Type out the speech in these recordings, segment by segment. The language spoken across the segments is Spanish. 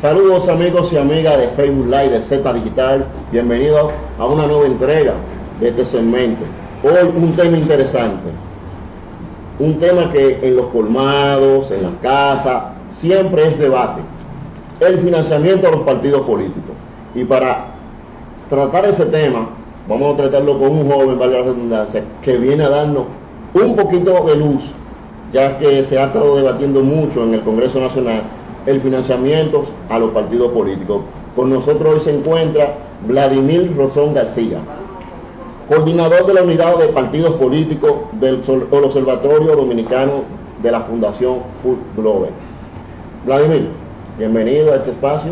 Saludos amigos y amigas de Facebook Live de Z Digital, bienvenidos a una nueva entrega de este segmento. Hoy un tema interesante, un tema que en los colmados, en las casas, siempre es debate, el financiamiento de los partidos políticos. Y para tratar ese tema, vamos a tratarlo con un joven, valga la redundancia, que viene a darnos un poquito de luz, ya que se ha estado debatiendo mucho en el Congreso Nacional el financiamiento a los partidos políticos. Con nosotros hoy se encuentra Vladimir Rosón García, coordinador de la unidad de partidos políticos del Observatorio Dominicano de la Fundación Food Global. Vladimir, bienvenido a este espacio.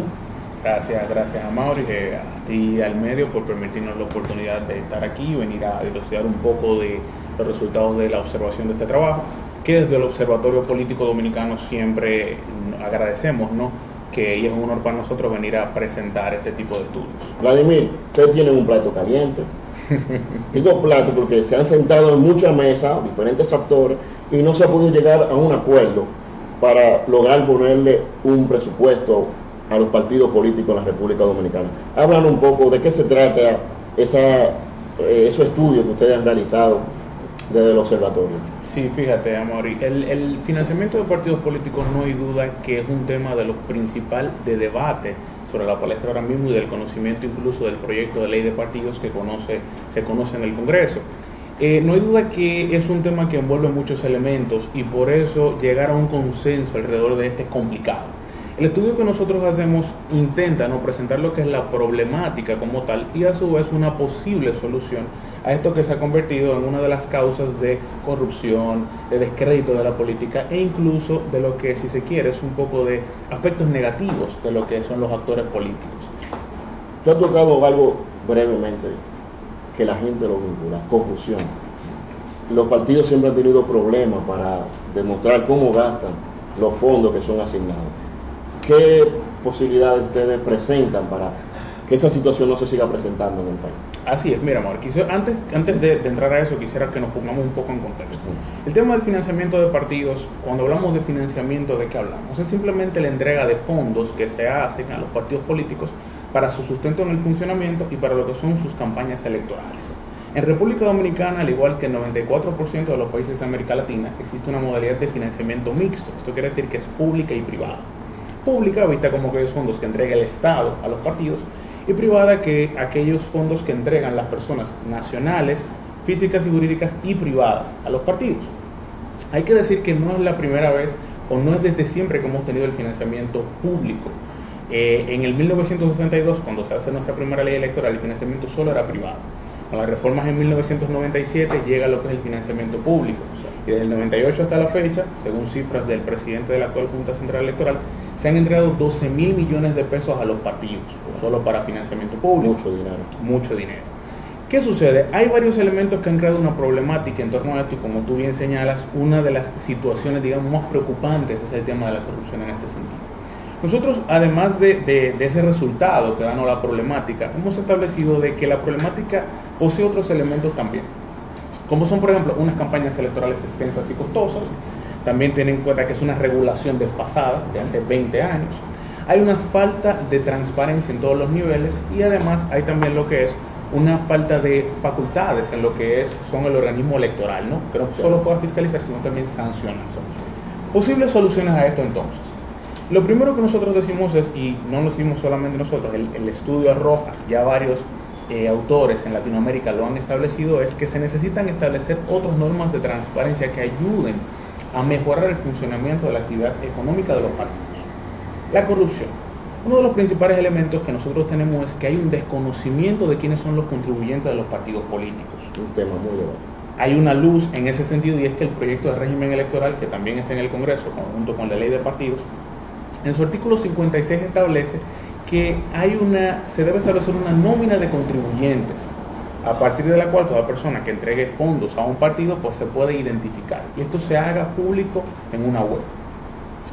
Gracias Amaury, a ti y al medio por permitirnos la oportunidad de estar aquí y venir a dilucidar un poco de los resultados de la observación de este trabajo, que desde el Observatorio Político Dominicano siempre agradecemos, ¿no? Que es un honor para nosotros venir a presentar este tipo de estudios. Vladimir, ustedes tienen un plato caliente. Digo plato porque se han sentado en muchas mesas, diferentes actores, y no se ha podido llegar a un acuerdo para lograr ponerle un presupuesto a los partidos políticos en la República Dominicana. Hablan un poco de qué se trata esos estudios que ustedes han realizado desde el observatorio. Sí, fíjate, Amaury, el financiamiento de partidos políticos no hay duda que es un tema de lo principal de debate sobre la palestra ahora mismo y del conocimiento incluso del proyecto de ley de partidos que se conoce en el Congreso. No hay duda que es un tema que envuelve muchos elementos y por eso llegar a un consenso alrededor de este es complicado. El estudio que nosotros hacemos intenta presentar lo que es la problemática como tal y a su vez una posible solución a esto que se ha convertido en una de las causas de corrupción, de descrédito de la política e incluso de lo que, si se quiere, es un poco de aspectos negativos de lo que son los actores políticos. Tú has tocado algo brevemente que la gente lo vincula, corrupción. Los partidos siempre han tenido problemas para demostrar cómo gastan los fondos que son asignados. ¿Qué posibilidades ustedes presentan para que esa situación no se siga presentando en el país? Así es, mira, amor, antes de entrar a eso quisiera que nos pongamos un poco en contexto. El tema del financiamiento de partidos, cuando hablamos de financiamiento, ¿de qué hablamos? Es simplemente la entrega de fondos que se hacen a los partidos políticos para su sustento en el funcionamiento y para lo que son sus campañas electorales. En República Dominicana, al igual que el 94% de los países de América Latina, existe una modalidad de financiamiento mixto. Esto quiere decir que es pública y privada. Pública, vista como aquellos fondos que entrega el Estado a los partidos, y privada, que aquellos fondos que entregan las personas nacionales, físicas y jurídicas y privadas a los partidos. Hay que decir que no es la primera vez o no es desde siempre que hemos tenido el financiamiento público. En el 1962, cuando se hace nuestra primera ley electoral, el financiamiento solo era privado. Con las reformas en 1997 llega lo que es el financiamiento público. Y desde el 98 hasta la fecha, según cifras del presidente de la actual Junta Central Electoral, se han entregado 12.000 millones de pesos a los partidos, solo para financiamiento público. Mucho dinero. ¿Qué sucede? Hay varios elementos que han creado una problemática en torno a esto y como tú bien señalas, una de las situaciones, digamos, más preocupantes es el tema de la corrupción en este sentido. Nosotros, además de ese resultado que da la problemática, hemos establecido de que la problemática posee otros elementos también, como son, por ejemplo, unas campañas electorales extensas y costosas. También ten en cuenta que es una regulación desfasada de hace 20 años. Hay una falta de transparencia en todos los niveles y además hay también lo que es una falta de facultades en lo que son el organismo electoral, ¿no? Que no solo pueda fiscalizar, sino también sancionar. Posibles soluciones a esto entonces. Lo primero que nosotros decimos es, y no lo decimos solamente nosotros, el estudio arroja, ya varios autores en Latinoamérica lo han establecido, es que se necesitan establecer otras normas de transparencia que ayuden a mejorar el funcionamiento de la actividad económica de los partidos. La corrupción. Uno de los principales elementos que nosotros tenemos es que hay un desconocimiento de quiénes son los contribuyentes de los partidos políticos. Un tema muy debatido. Hay una luz en ese sentido y es que el proyecto de régimen electoral, que también está en el Congreso, junto con la ley de partidos, en su artículo 56 establece que se debe establecer una nómina de contribuyentes, a partir de la cual toda persona que entregue fondos a un partido pues se puede identificar y esto se haga público en una web.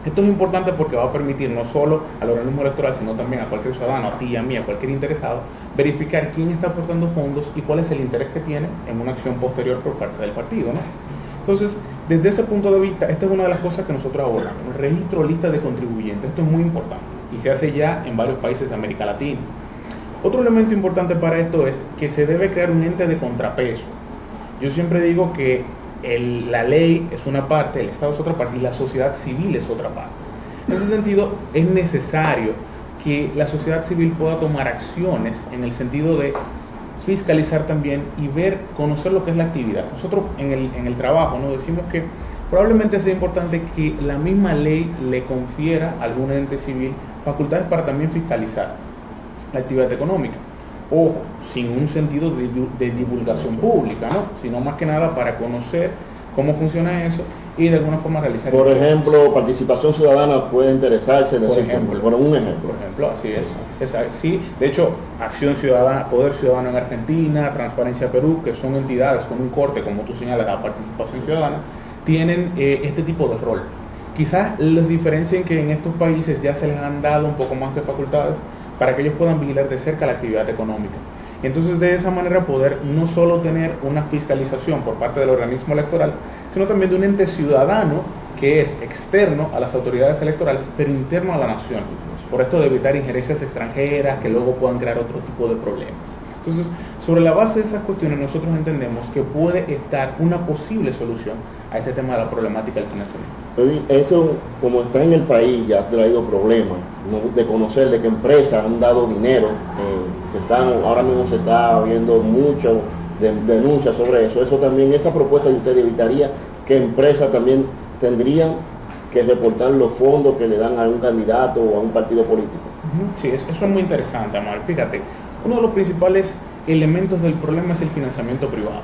Esto es importante porque va a permitir no solo al organismo electoral sino también a cualquier ciudadano, a ti y a mí, a cualquier interesado, verificar quién está aportando fondos y cuál es el interés que tiene en una acción posterior por parte del partido, ¿no? Entonces, desde ese punto de vista, esta es una de las cosas que nosotros abordamos, el registro o lista de contribuyentes. Esto es muy importante. y se hace ya en varios países de América Latina. Otro elemento importante para esto es que se debe crear un ente de contrapeso. Yo siempre digo que la ley es una parte, el Estado es otra parte y la sociedad civil es otra parte. En ese sentido, es necesario que la sociedad civil pueda tomar acciones en el sentido de fiscalizar también y ver, conocer lo que es la actividad. Nosotros en el trabajo nos decimos que probablemente sea importante que la misma ley le confiera a algún ente civil facultades para también fiscalizar la actividad económica. Ojo, sin un sentido de divulgación pública, ¿no? Sino más que nada para conocer cómo funciona eso y de alguna forma realizar. Por ejemplo, participación ciudadana puede interesarse, por un ejemplo. Por ejemplo, así es. Sí, de hecho, Acción Ciudadana, Poder Ciudadano en Argentina, Transparencia Perú, que son entidades con un corte, como tú señalas, la participación ciudadana, tienen este tipo de rol. Quizás les diferencien que en estos países ya se les han dado un poco más de facultades para que ellos puedan vigilar de cerca la actividad económica. Y entonces de esa manera poder no solo tener una fiscalización por parte del organismo electoral, sino también de un ente ciudadano que es externo a las autoridades electorales, pero interno a la nación. Por esto de evitar injerencias extranjeras que luego puedan crear otro tipo de problemas. Entonces, sobre la base de esas cuestiones, nosotros entendemos que puede estar una posible solución a este tema de la problemática del financiamiento. Eso, como está en el país, ya ha traído problemas, ¿no? De conocer de qué empresas han dado dinero, ahora mismo se está viendo mucho denuncias sobre eso. Eso también, esa propuesta de usted evitaría que empresas también tendrían que reportar los fondos que le dan a un candidato o a un partido político. Sí, eso es muy interesante, Amar. Fíjate, uno de los principales elementos del problema es el financiamiento privado.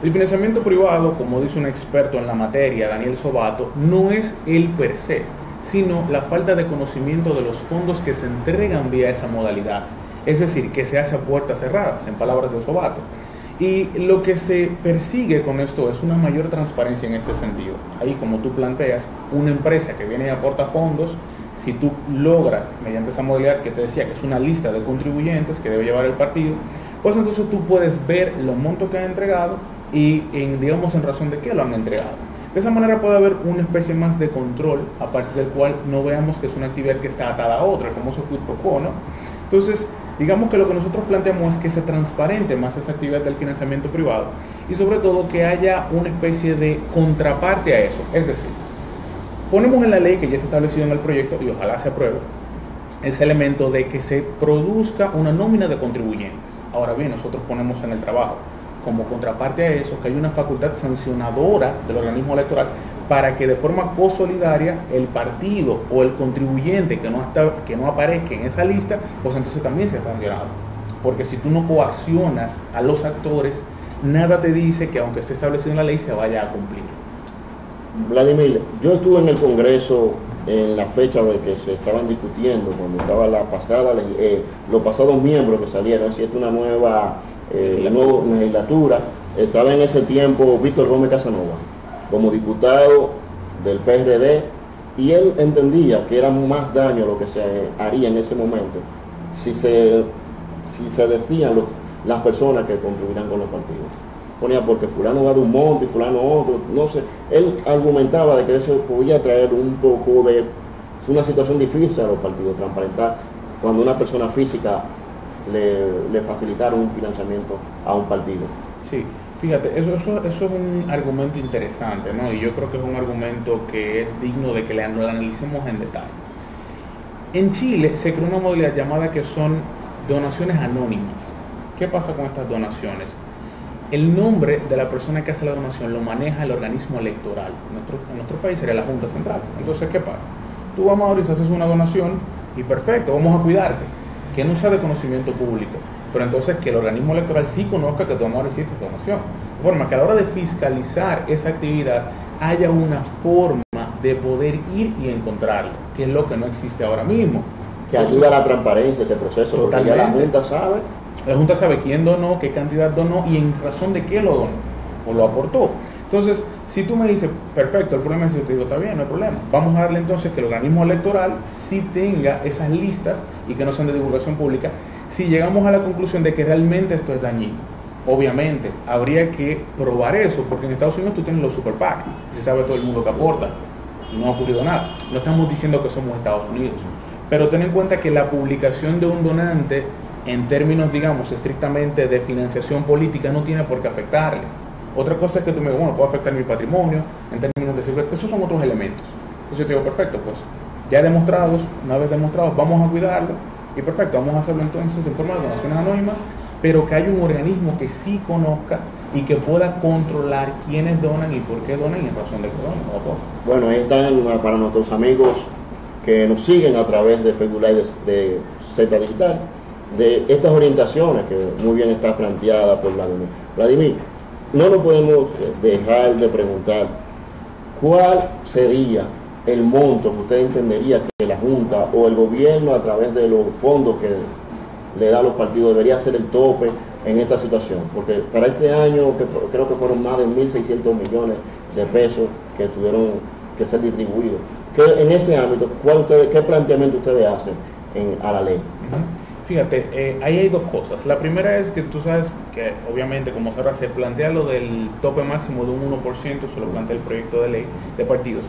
El financiamiento privado, como dice un experto en la materia, Daniel Sobato, no es el per se, sino la falta de conocimiento de los fondos que se entregan vía esa modalidad. Es decir, que se hace a puertas cerradas, en palabras de Sobato. Y lo que se persigue con esto es una mayor transparencia en este sentido. Ahí, como tú planteas, una empresa que viene y aporta fondos, si tú logras, mediante esa modalidad que te decía, que es una lista de contribuyentes que debe llevar el partido, pues entonces tú puedes ver los montos que han entregado y, digamos, en razón de qué lo han entregado. De esa manera puede haber una especie más de control, a partir del cual no veamos que es una actividad que está atada a otra, como se quid pro quo, ¿no? Entonces, digamos que lo que nosotros planteamos es que se transparente más esa actividad del financiamiento privado y sobre todo que haya una especie de contraparte a eso. Es decir, ponemos en la ley, que ya está establecido en el proyecto y ojalá se apruebe, ese elemento de que se produzca una nómina de contribuyentes. Ahora bien, nosotros ponemos en el trabajo como contraparte a eso que hay una facultad sancionadora del organismo electoral para que de forma consolidaria el partido o el contribuyente que no aparezca en esa lista, pues entonces también sea sancionado. Porque si tú no coaccionas a los actores, nada te dice que aunque esté establecido en la ley se vaya a cumplir. Vladimir, yo estuve en el Congreso en la fecha de que se estaban discutiendo, cuando estaba los pasados miembros que salieron, si es una nueva legislatura. Estaba en ese tiempo Víctor Gómez Casanova como diputado del PRD y él entendía que era más daño lo que se haría en ese momento si se decían las personas que contribuirán con los partidos. Ponía porque fulano va de un monte y fulano otro, no sé. Él argumentaba de que eso podía traer un poco de una situación difícil a los partidos, transparentar cuando una persona física le facilitaron un financiamiento a un partido. Sí, fíjate, eso es un argumento interesante, ¿no? Y yo creo que es un argumento que es digno de que lo analicemos en detalle. En Chile se creó una modalidad llamada que son donaciones anónimas. ¿Qué pasa con estas donaciones? El nombre de la persona que hace la donación lo maneja el organismo electoral. En nuestro país sería la Junta Central. Entonces, ¿qué pasa? Tú, Mauricio, haces una donación y perfecto, vamos a cuidarte. Que no sea de conocimiento público, pero entonces que el organismo electoral sí conozca que tú, Amor, hiciste donación. De forma que a la hora de fiscalizar esa actividad haya una forma de poder ir y encontrarlo, que es lo que no existe ahora mismo. Que ayuda a la transparencia ese proceso, totalmente. Porque ya la Junta sabe. La Junta sabe quién donó, qué cantidad donó y en razón de qué lo donó o lo aportó. Entonces, si tú me dices, perfecto, el problema es, yo te digo, está bien, no hay problema. Vamos a darle entonces que el organismo electoral sí tenga esas listas y que no sean de divulgación pública. Si llegamos a la conclusión de que realmente esto es dañino, obviamente habría que probar eso, porque en Estados Unidos tú tienes los super PAC, se sabe todo el mundo que aporta y no ha ocurrido nada. No estamos diciendo que somos Estados Unidos, Pero ten en cuenta que la publicación de un donante, en términos, digamos, estrictamente de financiación política, no tiene por qué afectarle. Otra cosa es que tú me digas, bueno, puede afectar mi patrimonio, en términos de seguridad, esos son otros elementos. Entonces yo te digo, perfecto, pues ya demostrados, una vez demostrados, vamos a cuidarlo, y perfecto, vamos a hacerlo entonces en forma de donaciones anónimas, pero que haya un organismo que sí conozca y que pueda controlar quiénes donan y por qué donan y en razón de qué donan. Bueno, ahí están para nuestros amigos que nos siguen a través de Facebook Live de Z Digital, de estas orientaciones que muy bien está planteada por Vladimir. Vladimir, no nos podemos dejar de preguntar cuál sería el monto que usted entendería que la Junta o el gobierno a través de los fondos que le da a los partidos debería ser el tope en esta situación, porque para este año creo que fueron más de 1.600 millones de pesos que tuvieron que ser distribuidos. En ese ámbito, ¿qué planteamiento ustedes hacen a la ley? Fíjate, ahí hay dos cosas. La primera es que tú sabes que obviamente, como ahora se plantea lo del tope máximo de un 1%, se lo plantea el proyecto de ley de partidos,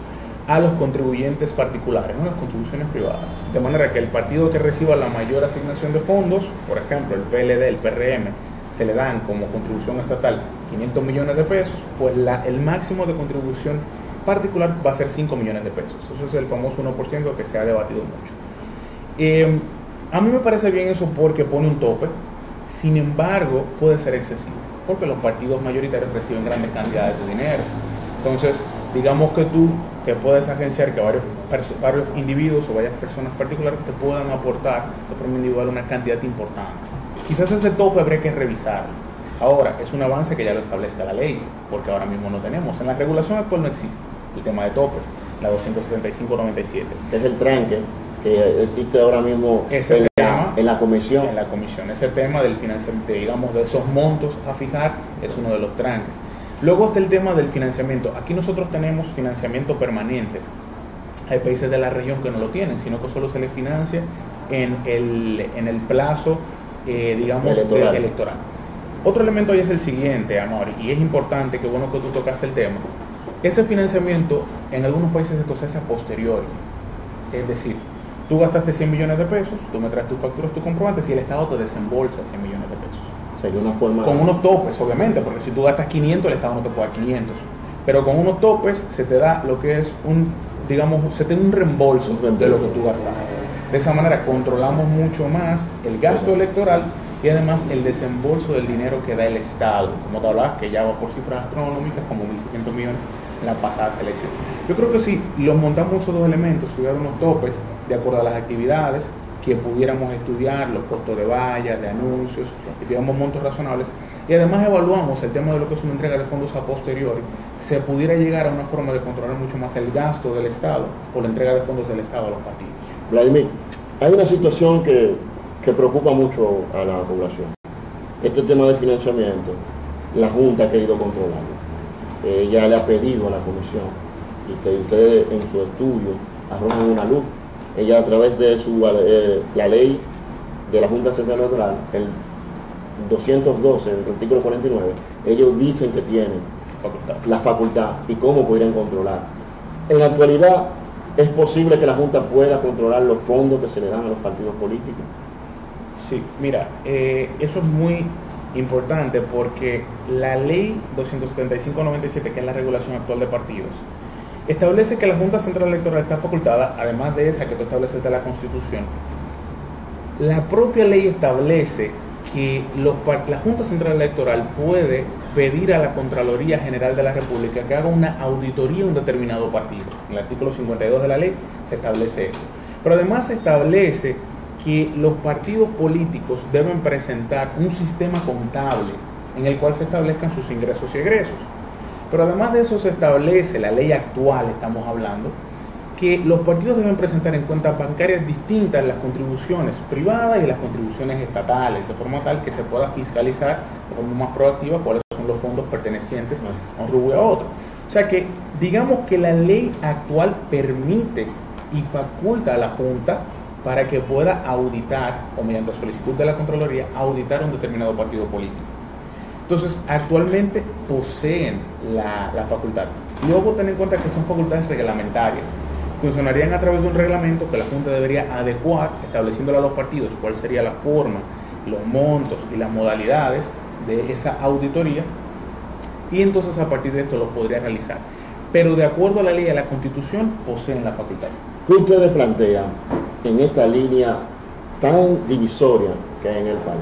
a los contribuyentes particulares, no las contribuciones privadas. De manera que el partido que reciba la mayor asignación de fondos, por ejemplo el PLD, el PRM, se le dan como contribución estatal 500 millones de pesos, pues el máximo de contribución particular va a ser 5 millones de pesos. Eso es el famoso 1% que se ha debatido mucho. A mí me parece bien eso porque pone un tope, sin embargo puede ser excesivo, porque los partidos mayoritarios reciben grandes cantidades de dinero. Entonces, digamos que tú te puedes agenciar que varios individuos o varias personas particulares te puedan aportar de forma individual una cantidad importante. Quizás ese tope habría que revisarlo. Ahora, es un avance que ya lo establezca la ley, porque ahora mismo no tenemos. En la regulación actual no existe el tema de topes, la 275/97. Es el tranque que existe ahora mismo en la comisión. En la comisión, ese tema del financiamiento, digamos, de esos montos a fijar, es uno de los tranques. Luego está el tema del financiamiento. Aquí nosotros tenemos financiamiento permanente. Hay países de la región que no lo tienen, sino que solo se les financia en el plazo, digamos, electoral. Otro elemento ahí es el siguiente, Amaury, y es importante, que bueno que tú tocaste el tema. Ese financiamiento en algunos países esto se hace a posteriori. Es decir, tú gastaste 100 millones de pesos, tú me traes tus facturas, tus comprobantes y el Estado te desembolsa 100 millones de pesos. Sería una forma con unos topes, obviamente, porque si tú gastas 500, el Estado no te puede dar 500. Pero con unos topes se te da lo que es se te da un reembolso de lo que tú gastaste. De esa manera controlamos mucho más el gasto electoral y además el desembolso del dinero que da el Estado. Como te hablabas, que ya va por cifras astronómicas, como 1.600 millones en la pasada selección. Yo creo que si los montamos esos dos elementos, si hubiera unos topes de acuerdo a las actividades, que pudiéramos estudiar los costos de vallas, de anuncios, y pidamos montos razonables, y además evaluamos el tema de lo que es una entrega de fondos a posteriori, se pudiera llegar a una forma de controlar mucho más el gasto del Estado o la entrega de fondos del Estado a los partidos. Vladimir, hay una situación que preocupa mucho a la población. Este tema de financiamiento, la Junta ha querido controlarlo. Ella le ha pedido a la Comisión y que ustedes en su estudio arrojen una luz. Ella, a través de la ley de la Junta Central Electoral, el 212, el artículo 49, ellos dicen que tienen la facultad y cómo podrían controlar. En la actualidad, ¿es posible que la Junta pueda controlar los fondos que se le dan a los partidos políticos? Sí, mira, eso es muy importante porque la ley 275/97, que es la regulación actual de partidos, establece que la Junta Central Electoral está facultada, además de esa que tú estableces de la Constitución. La propia ley establece que la Junta Central Electoral puede pedir a la Contraloría General de la República que haga una auditoría a un determinado partido. En el artículo 52 de la ley se establece eso. Pero además se establece que los partidos políticos deben presentar un sistema contable en el cual se establezcan sus ingresos y egresos. Pero además de eso se establece, la ley actual estamos hablando, que los partidos deben presentar en cuentas bancarias distintas las contribuciones privadas y las contribuciones estatales, de forma tal que se pueda fiscalizar de forma más proactiva cuáles son los fondos pertenecientes a un rubro y a otro. O sea que digamos que la ley actual permite y faculta a la Junta para que pueda auditar, o mediante solicitud de la Contraloría, auditar un determinado partido político. Entonces, actualmente poseen la facultad. Luego, ten en cuenta que son facultades reglamentarias. funcionarían a través de un reglamento que la Junta debería adecuar, estableciéndole a los partidos cuál sería la forma, los montos y las modalidades de esa auditoría, y entonces a partir de esto lo podría realizar. Pero de acuerdo a la ley y a la Constitución, poseen la facultad. ¿Qué ustedes plantean en esta línea tan divisoria que hay en el país?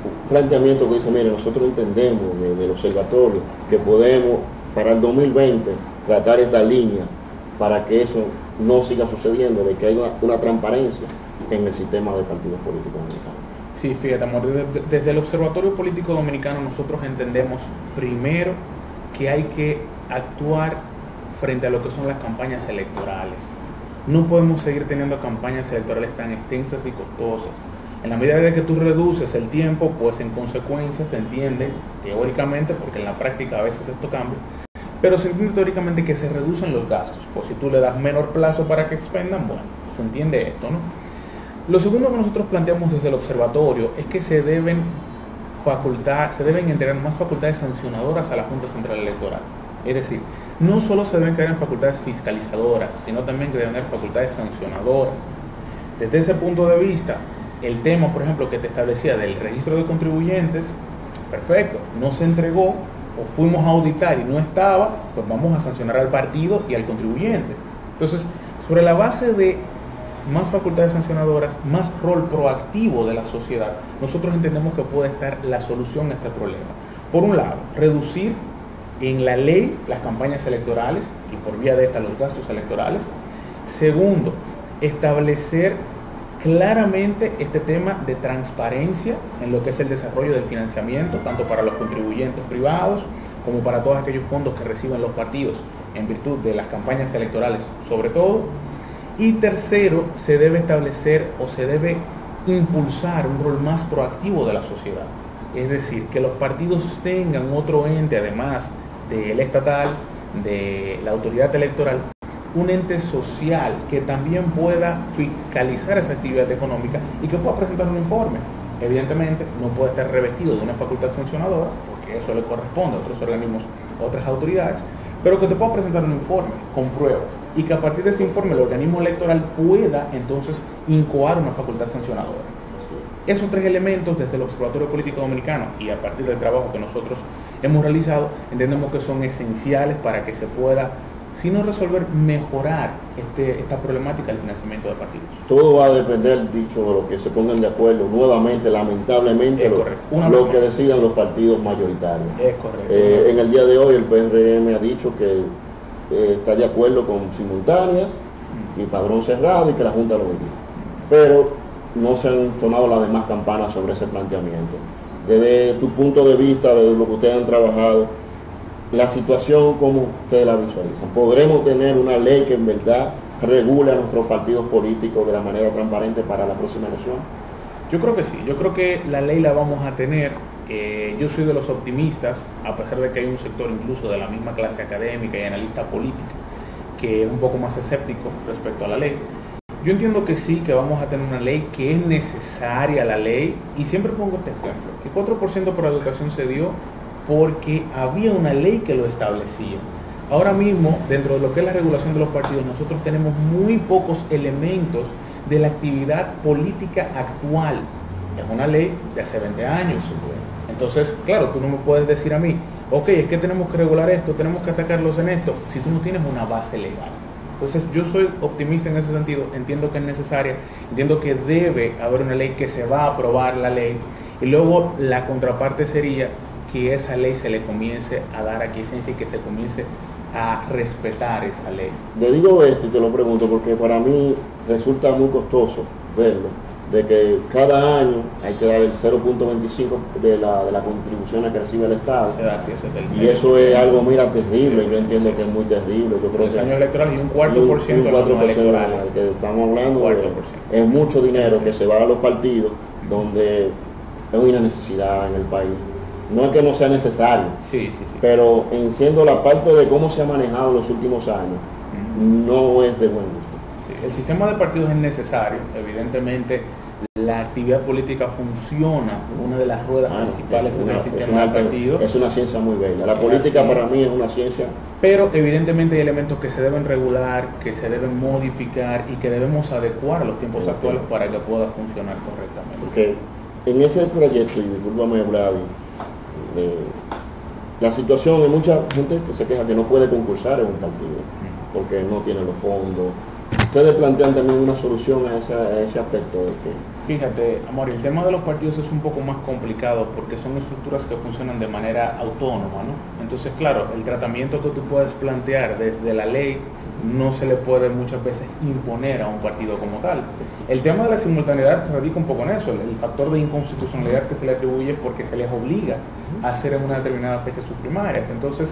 Un planteamiento que dice, mire, nosotros entendemos desde el observatorio que podemos para el 2020 tratar esta línea para que eso no siga sucediendo, de que haya una transparencia en el sistema de partidos políticos dominicanos. Sí, fíjate, amor, desde el Observatorio Político Dominicano nosotros entendemos primero que hay que actuar frente a lo que son las campañas electorales. No podemos seguir teniendo campañas electorales tan extensas y costosas. En la medida de que tú reduces el tiempo, pues en consecuencia se entiende teóricamente, porque en la práctica a veces esto cambia, pero se entiende teóricamente que se reducen los gastos. Pues si tú le das menor plazo para que expendan, bueno, se entiende esto, ¿no? Lo segundo que nosotros planteamos desde el observatorio es que se deben entregar más facultades sancionadoras a la Junta Central Electoral. Es decir, no solo se deben crear facultades fiscalizadoras, sino también que deben haber facultades sancionadoras. Desde ese punto de vista, el tema, por ejemplo, que te establecía del registro de contribuyentes, perfecto, no se entregó o fuimos a auditar y no estaba, pues vamos a sancionar al partido y al contribuyente. Entonces, sobre la base de más facultades sancionadoras, más rol proactivo de la sociedad, nosotros entendemos que puede estar la solución a este problema. Por un lado, reducir en la ley las campañas electorales y por vía de esta los gastos electorales. Segundo, establecer claramente este tema de transparencia en lo que es el desarrollo del financiamiento, tanto para los contribuyentes privados como para todos aquellos fondos que reciben los partidos en virtud de las campañas electorales sobre todo. Y tercero, se debe establecer o se debe impulsar un rol más proactivo de la sociedad. Es decir, que los partidos tengan otro ente, además del estatal, de la autoridad electoral, un ente social que también pueda fiscalizar esa actividad económica y que pueda presentar un informe. Evidentemente, no puede estar revestido de una facultad sancionadora, porque eso le corresponde a otros organismos, a otras autoridades, pero que te pueda presentar un informe con pruebas y que a partir de ese informe el organismo electoral pueda entonces incoar una facultad sancionadora. Esos tres elementos desde el Observatorio Político Dominicano y a partir del trabajo que nosotros hemos realizado, entendemos que son esenciales para que se pueda, si no resolver, mejorar esta problemática del financiamiento de partidos. Todo va a depender, dicho, de lo que se pongan de acuerdo nuevamente, lamentablemente, lo que decidan los partidos mayoritarios. Es correcto. En el día de hoy el PRM ha dicho que está de acuerdo con simultáneas y padrón cerrado y que la Junta lo diga. Pero no se han sonado las demás campanas sobre ese planteamiento. Desde tu punto de vista, desde lo que ustedes han trabajado, la situación, ¿cómo ustedes la visualizan? ¿Podremos tener una ley que en verdad regule a nuestros partidos políticos de la manera transparente para la próxima elección? Yo creo que sí, yo creo que la ley la vamos a tener. Yo soy de los optimistas, a pesar de que hay un sector incluso de la misma clase académica y analista política que es un poco más escéptico respecto a la ley. Yo entiendo que sí, que vamos a tener una ley, que es necesaria la ley, y siempre pongo este ejemplo, que 4% por educación se dio porque había una ley que lo establecía. Ahora mismo, dentro de lo que es la regulación de los partidos, nosotros tenemos muy pocos elementos de la actividad política actual. Es una ley de hace 20 años. Entonces, claro, tú no me puedes decir a mí, ok, es que tenemos que regular esto, tenemos que atacarlos en esto, si tú no tienes una base legal. Entonces, yo soy optimista en ese sentido, entiendo que es necesaria, entiendo que debe haber una ley, que se va a aprobar la ley, y luego la contraparte sería que esa ley se le comience a dar aquiescencia y que se comience a respetar esa ley. Le digo esto y te lo pregunto porque para mí resulta muy costoso verlo, de que cada año hay que dar el 0.25 de la contribución que recibe el Estado. Y eso es algo, mira, terrible. Yo entiendo que es muy terrible. Yo creo que años electorales y un 4% de los electorales. Que estamos hablando es mucho dinero que se va a los partidos donde es una necesidad en el país. No es que no sea necesario, pero en siendo la parte de cómo se ha manejado en los últimos años, no es de buen gusto. Sí, el sistema de partidos es necesario, evidentemente la actividad política funciona, una de las ruedas principales es el sistema de partidos. Es una ciencia muy bella. La política para mí es una ciencia. Pero evidentemente hay elementos que se deben regular, que se deben modificar y que debemos adecuar a los tiempos actuales para que pueda funcionar correctamente. Porque en ese proyecto, y discúlpame, Brady, la situación, hay mucha gente que se queja que no puede concursar en un partido porque no tiene los fondos. Ustedes plantean también una solución a ese aspecto de que... Fíjate, amor, el tema de los partidos es un poco más complicado porque son estructuras que funcionan de manera autónoma, ¿no? Entonces, claro, el tratamiento que tú puedes plantear desde la ley no se le puede muchas veces imponer a un partido como tal. El tema de la simultaneidad radica un poco en eso, el factor de inconstitucionalidad que se le atribuye porque se les obliga a hacer en una determinada fecha sus primarias. Entonces,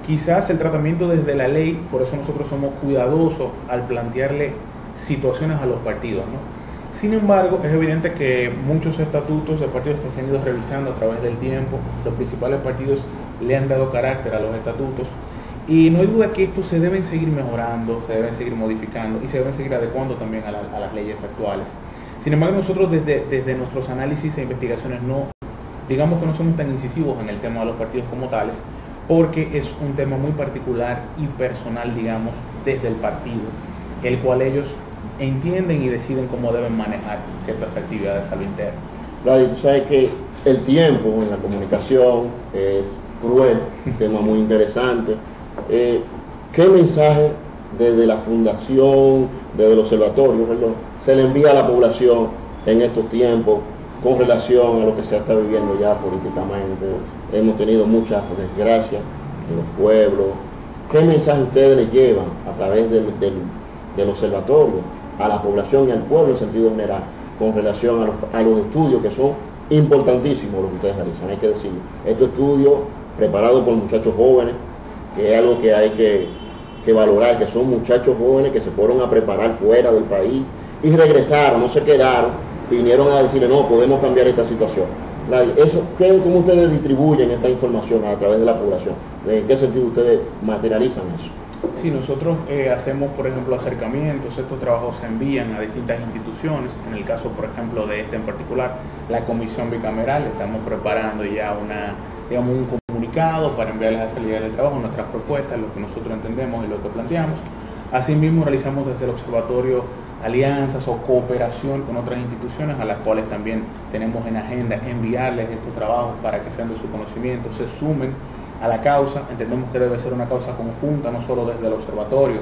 quizás el tratamiento desde la ley, por eso nosotros somos cuidadosos al plantearle situaciones a los partidos, ¿no? Sin embargo, es evidente que muchos estatutos de partidos que se han ido revisando a través del tiempo, los principales partidos le han dado carácter a los estatutos, y no hay duda que estos se deben seguir mejorando, se deben seguir modificando y se deben seguir adecuando también a las leyes actuales. Sin embargo, nosotros desde nuestros análisis e investigaciones digamos que no somos tan incisivos en el tema de los partidos como tales, porque es un tema muy particular y personal, digamos, desde el partido, el cual ellos entienden y deciden cómo deben manejar ciertas actividades a lo interno. Vladi, tú sabes que el tiempo en la comunicación es cruel, un tema muy interesante. ¿Qué mensaje desde la fundación, desde el observatorio, se le envía a la población en estos tiempos con relación a lo que se está viviendo ya políticamente? Hemos tenido muchas desgracias en los pueblos. ¿Qué mensaje ustedes le llevan a través del observatorio a la población y al pueblo en sentido general con relación a los estudios que son importantísimos los que ustedes realizan? Hay que decirlo, estos estudios preparados por muchachos jóvenes, que es algo que hay que valorar, que son muchachos jóvenes que se fueron a preparar fuera del país y regresaron, no se quedaron, vinieron a decirle, no, podemos cambiar esta situación. ¿Cómo ustedes distribuyen esta información a través de la población? ¿En qué sentido ustedes materializan eso? Sí, nosotros hacemos, por ejemplo, acercamientos. Estos trabajos se envían a distintas instituciones. En el caso, por ejemplo, de este en particular, la comisión bicameral, estamos preparando ya un comunicado para enviarles a salir del trabajo nuestras propuestas, lo que nosotros entendemos y lo que planteamos. Asimismo, realizamos desde el observatorio alianzas o cooperación con otras instituciones a las cuales también tenemos en agenda enviarles estos trabajos para que sean de su conocimiento, se sumen a la causa. Entendemos que debe ser una causa conjunta, no solo desde el observatorio,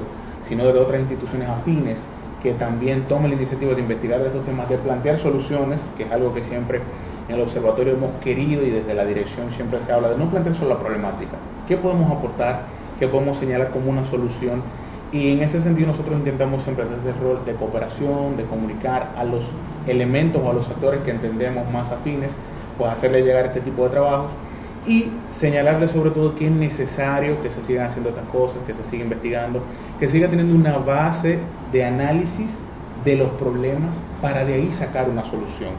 sino desde otras instituciones afines que también tomen la iniciativa de investigar estos temas, de plantear soluciones, que es algo que siempre en el observatorio hemos querido y desde la dirección siempre se habla de no plantear solo la problemática, qué podemos aportar, qué podemos señalar como una solución. Y en ese sentido nosotros intentamos siempre desde el rol de cooperación, de comunicar a los elementos o a los actores que entendemos más afines, pues hacerles llegar este tipo de trabajos y señalarles sobre todo que es necesario que se sigan haciendo estas cosas, que se siga investigando, que siga teniendo una base de análisis de los problemas para de ahí sacar una solución.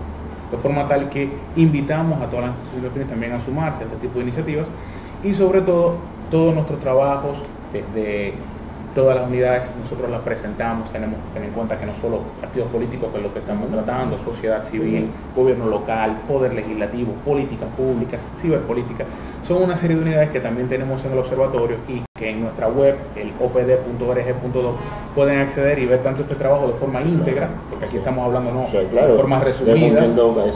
De forma tal que invitamos a todas las instituciones también a sumarse a este tipo de iniciativas y sobre todo todos nuestros trabajos desde todas las unidades nosotros las presentamos, tenemos que tener en cuenta que no solo partidos políticos, que es lo que estamos tratando, sociedad civil, gobierno local, poder legislativo, políticas públicas, ciberpolítica, son una serie de unidades que también tenemos en el observatorio y que en nuestra web, el opd.org.do, pueden acceder y ver tanto este trabajo de forma íntegra, porque aquí estamos hablando de forma resumida,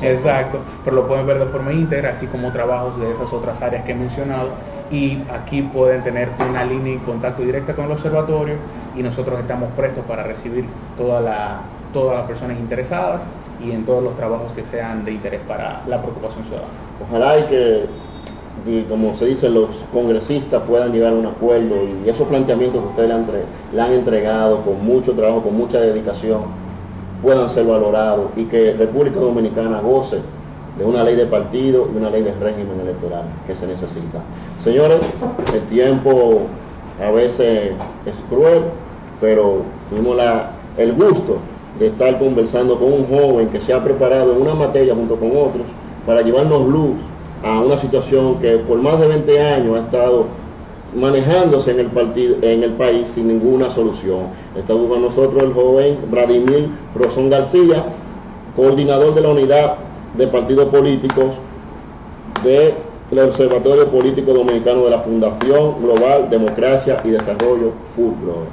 exacto, pero lo pueden ver de forma íntegra, así como trabajos de esas otras áreas que he mencionado. Y aquí pueden tener una línea de contacto directa con el observatorio y nosotros estamos prestos para recibir todas las personas interesadas y en todos los trabajos que sean de interés para la preocupación ciudadana. Ojalá y que, como se dice, los congresistas puedan llegar a un acuerdo y esos planteamientos que ustedes le han entregado con mucho trabajo, con mucha dedicación, puedan ser valorados y que República Dominicana goce de una ley de partido y una ley de régimen electoral que se necesita. Señores, el tiempo a veces es cruel, pero tuvimos el gusto de estar conversando con un joven que se ha preparado en una materia junto con otros para llevarnos luz a una situación que por más de 20 años ha estado manejándose en el país sin ninguna solución. Estamos con nosotros el joven Vladimir Rosón García, coordinador de la unidad de partidos políticos del Observatorio Político Dominicano de la Fundación Global Democracia y Desarrollo Fulcro.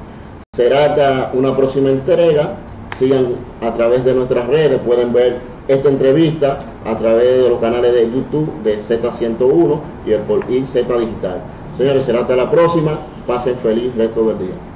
Será hasta una próxima entrega. Sigan a través de nuestras redes, pueden ver esta entrevista a través de los canales de YouTube de Z101 y el Z Digital. Señores, será hasta la próxima. Pasen feliz resto del día.